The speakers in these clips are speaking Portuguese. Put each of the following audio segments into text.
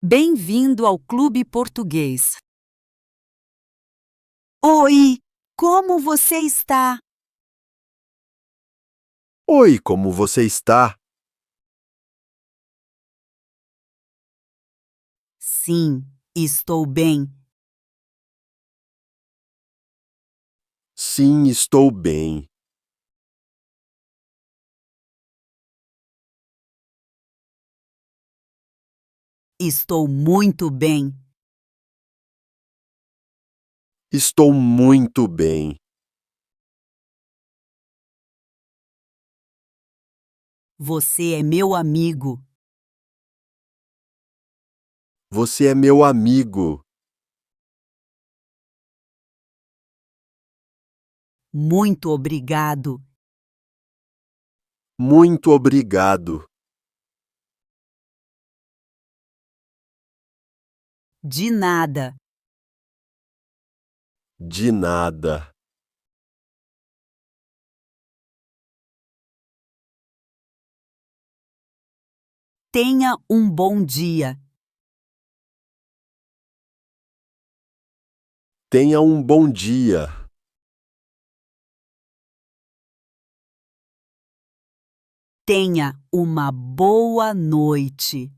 Bem-vindo ao Clube Português. Oi, como você está? Oi, como você está? Sim, estou bem. Sim, estou bem. Estou muito bem. Estou muito bem. Você é meu amigo. Você é meu amigo. Muito obrigado. Muito obrigado. De nada. De nada. Tenha um bom dia. Tenha um bom dia. Tenha uma boa noite.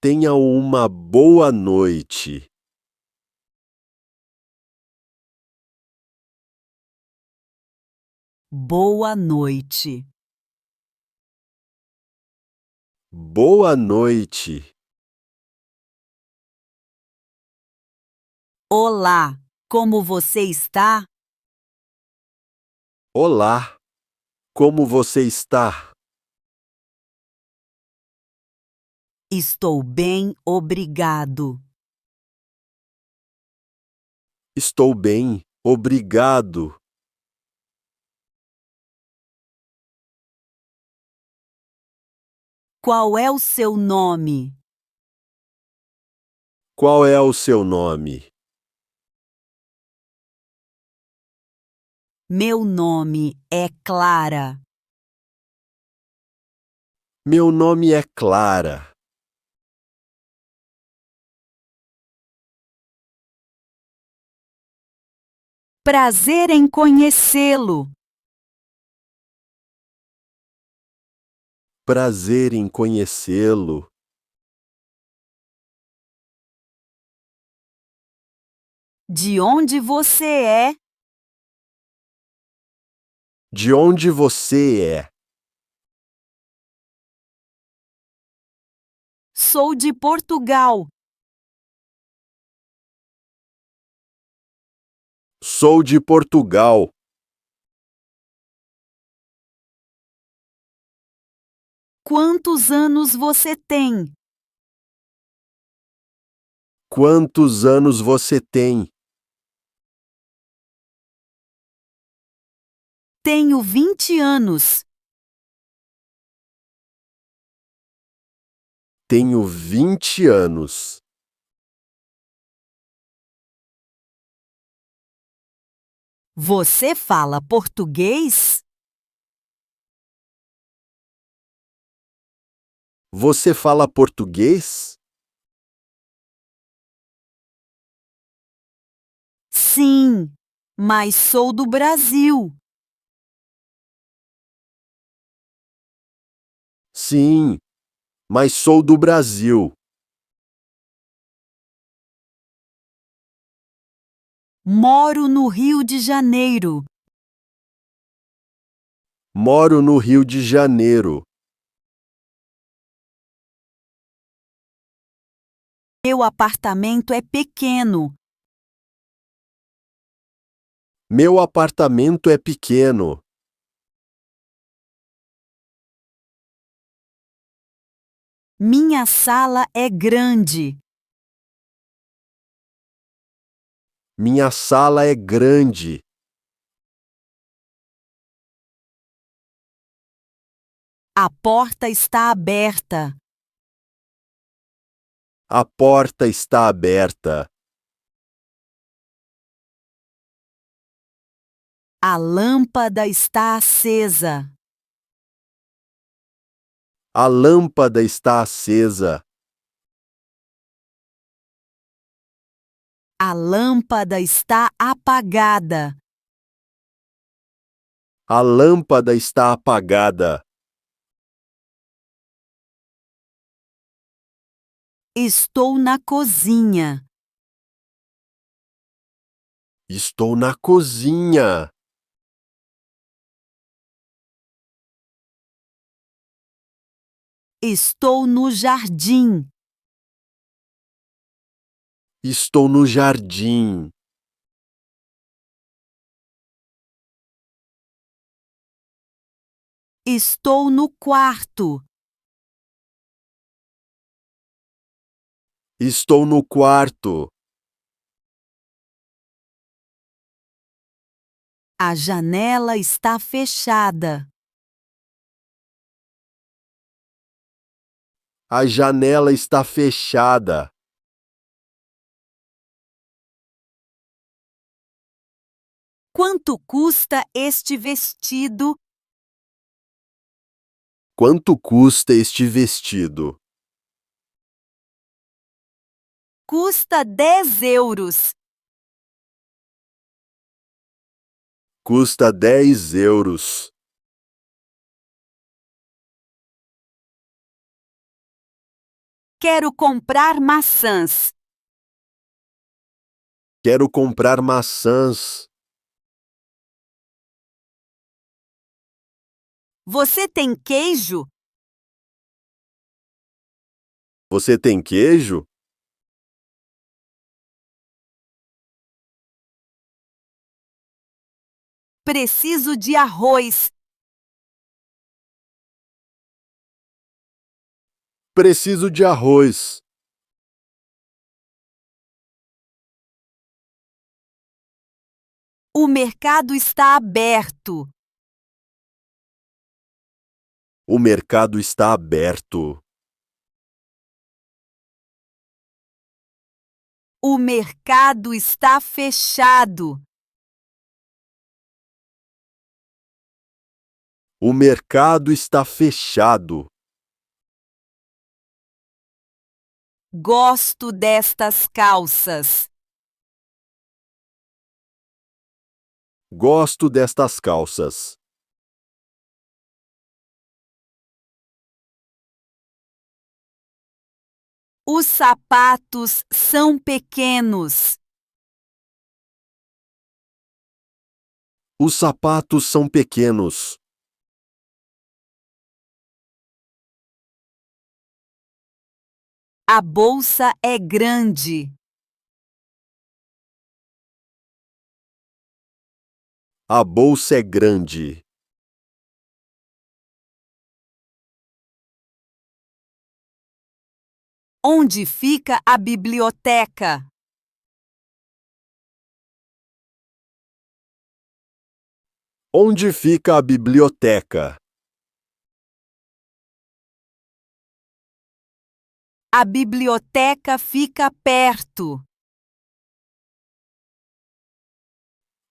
Tenha uma boa noite. Boa noite. Boa noite. Olá, como você está? Olá. Como você está? Estou bem, obrigado. Estou bem, obrigado. Qual é o seu nome? Qual é o seu nome? Meu nome é Clara. Meu nome é Clara. Prazer em conhecê-lo. Prazer em conhecê-lo. De onde você é? De onde você é? Sou de Portugal. Sou de Portugal. Quantos anos você tem? Quantos anos você tem? Tenho 20 anos. Tenho 20 anos. Você fala português? Você fala português? Sim, mas sou do Brasil. Sim, mas sou do Brasil. Moro no Rio de Janeiro. Moro no Rio de Janeiro. Meu apartamento é pequeno. Meu apartamento é pequeno. Minha sala é grande. Minha sala é grande. A porta está aberta. A porta está aberta. A lâmpada está acesa. A lâmpada está acesa. A lâmpada está apagada. A lâmpada está apagada. Estou na cozinha. Estou na cozinha. Estou no jardim. Estou no jardim. Estou no quarto. Estou no quarto. A janela está fechada. A janela está fechada. Quanto custa este vestido? Quanto custa este vestido? Custa 10 euros. Custa 10 euros. Quero comprar maçãs. Quero comprar maçãs. Você tem queijo? Você tem queijo? Preciso de arroz. Preciso de arroz. O mercado está aberto. O mercado está aberto. O mercado está fechado. O mercado está fechado. Gosto destas calças. Gosto destas calças. Os sapatos são pequenos. Os sapatos são pequenos. A bolsa é grande. A bolsa é grande. Onde fica a biblioteca? Onde fica a biblioteca? A biblioteca fica perto.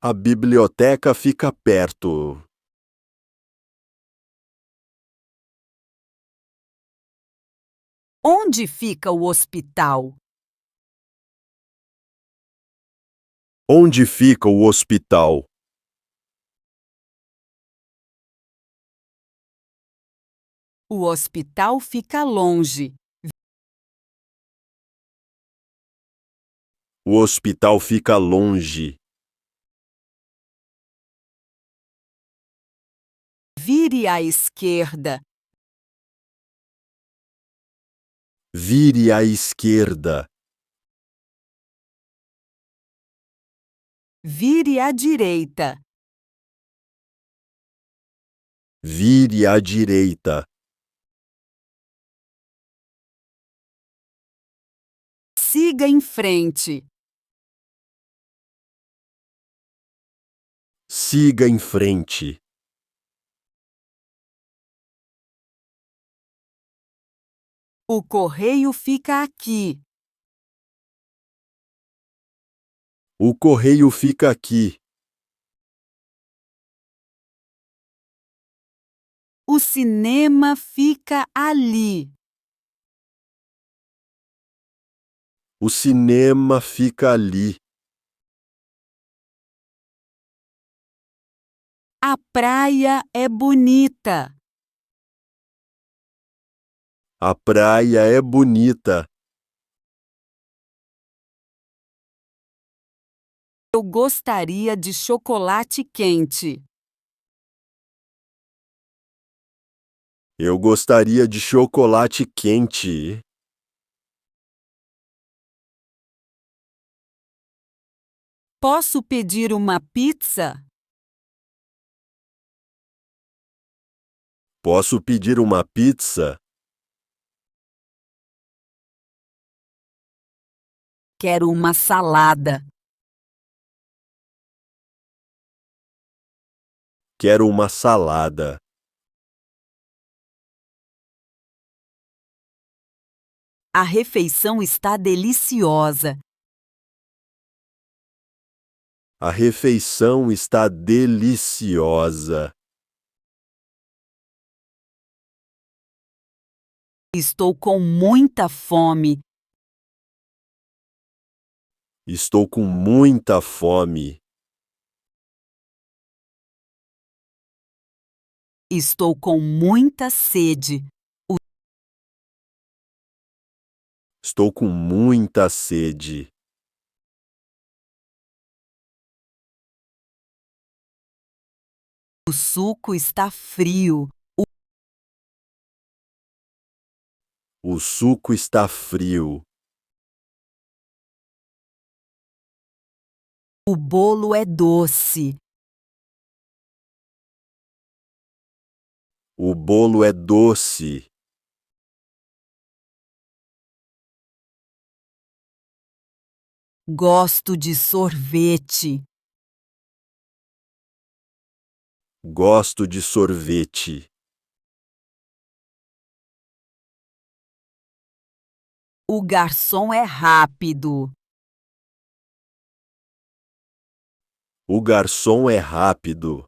A biblioteca fica perto. Onde fica o hospital? Onde fica o hospital? O hospital fica longe. O hospital fica longe. Vire à esquerda. Vire à esquerda. Vire à direita. Vire à direita. Siga em frente. Siga em frente. O correio fica aqui. O correio fica aqui. O cinema fica ali. O cinema fica ali. A praia é bonita. A praia é bonita. Eu gostaria de chocolate quente. Eu gostaria de chocolate quente. Posso pedir uma pizza? Posso pedir uma pizza? Quero uma salada. Quero uma salada. A refeição está deliciosa. A refeição está deliciosa. Estou com muita fome. Estou com muita fome. Estou com muita sede. Estou com muita sede. O suco está frio. O suco está frio. O bolo é doce. O bolo é doce. Gosto de sorvete. Gosto de sorvete. O garçom é rápido. O garçom é rápido.